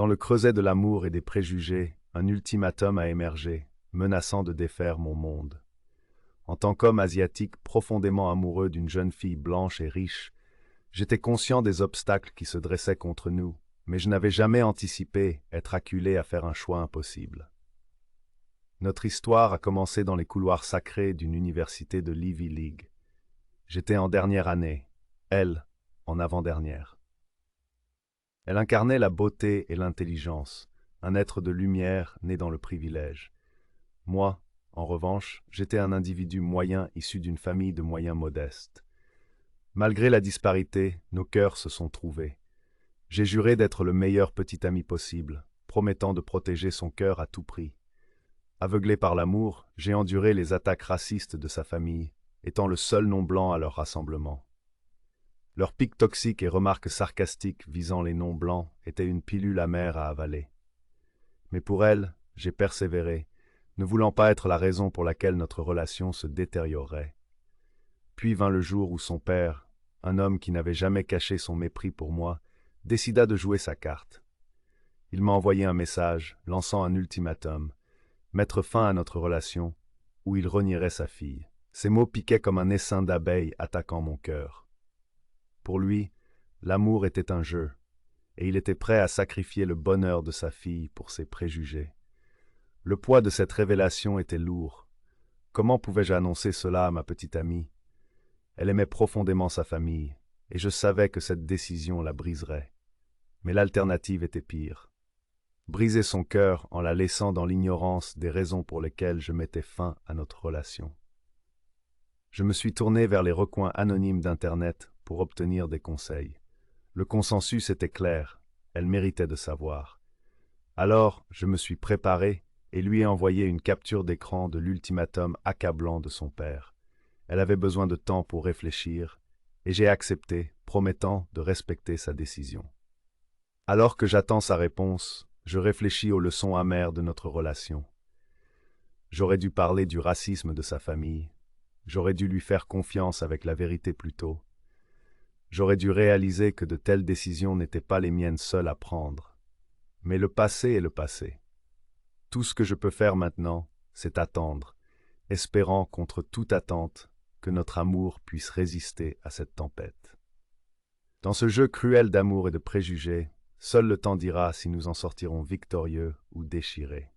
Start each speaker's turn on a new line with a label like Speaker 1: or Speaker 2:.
Speaker 1: Dans le creuset de l'amour et des préjugés, un ultimatum a émergé, menaçant de défaire mon monde. En tant qu'homme asiatique profondément amoureux d'une jeune fille blanche et riche, j'étais conscient des obstacles qui se dressaient contre nous, mais je n'avais jamais anticipé être acculé à faire un choix impossible. Notre histoire a commencé dans les couloirs sacrés d'une université de l'Ivy League. J'étais en dernière année, elle, en avant-dernière. Elle incarnait la beauté et l'intelligence, un être de lumière né dans le privilège. Moi, en revanche, j'étais un individu moyen issu d'une famille de moyens modestes. Malgré la disparité, nos cœurs se sont trouvés. J'ai juré d'être le meilleur petit ami possible, promettant de protéger son cœur à tout prix. Aveuglé par l'amour, j'ai enduré les attaques racistes de sa famille, étant le seul non-blanc à leur rassemblement. Leurs pics toxiques et remarques sarcastiques visant les non-blancs étaient une pilule amère à avaler. Mais pour elle, j'ai persévéré, ne voulant pas être la raison pour laquelle notre relation se détériorerait. Puis vint le jour où son père, un homme qui n'avait jamais caché son mépris pour moi, décida de jouer sa carte. Il m'a envoyé un message, lançant un ultimatum, mettre fin à notre relation, ou il renierait sa fille. Ces mots piquaient comme un essaim d'abeilles attaquant mon cœur. Pour lui, l'amour était un jeu, et il était prêt à sacrifier le bonheur de sa fille pour ses préjugés. Le poids de cette révélation était lourd. Comment pouvais-je annoncer cela à ma petite amie? Elle aimait profondément sa famille, et je savais que cette décision la briserait. Mais l'alternative était pire. Briser son cœur en la laissant dans l'ignorance des raisons pour lesquelles je mettais fin à notre relation. Je me suis tourné vers les recoins anonymes d'Internet pour obtenir des conseils. Le consensus était clair, elle méritait de savoir. Alors, je me suis préparé et lui ai envoyé une capture d'écran de l'ultimatum accablant de son père. Elle avait besoin de temps pour réfléchir, et j'ai accepté, promettant de respecter sa décision. Alors que j'attends sa réponse, je réfléchis aux leçons amères de notre relation. J'aurais dû parler du racisme de sa famille. J'aurais dû lui faire confiance avec la vérité plus tôt. J'aurais dû réaliser que de telles décisions n'étaient pas les miennes seules à prendre. Mais le passé est le passé. Tout ce que je peux faire maintenant, c'est attendre, espérant contre toute attente que notre amour puisse résister à cette tempête. Dans ce jeu cruel d'amour et de préjugés, seul le temps dira si nous en sortirons victorieux ou déchirés.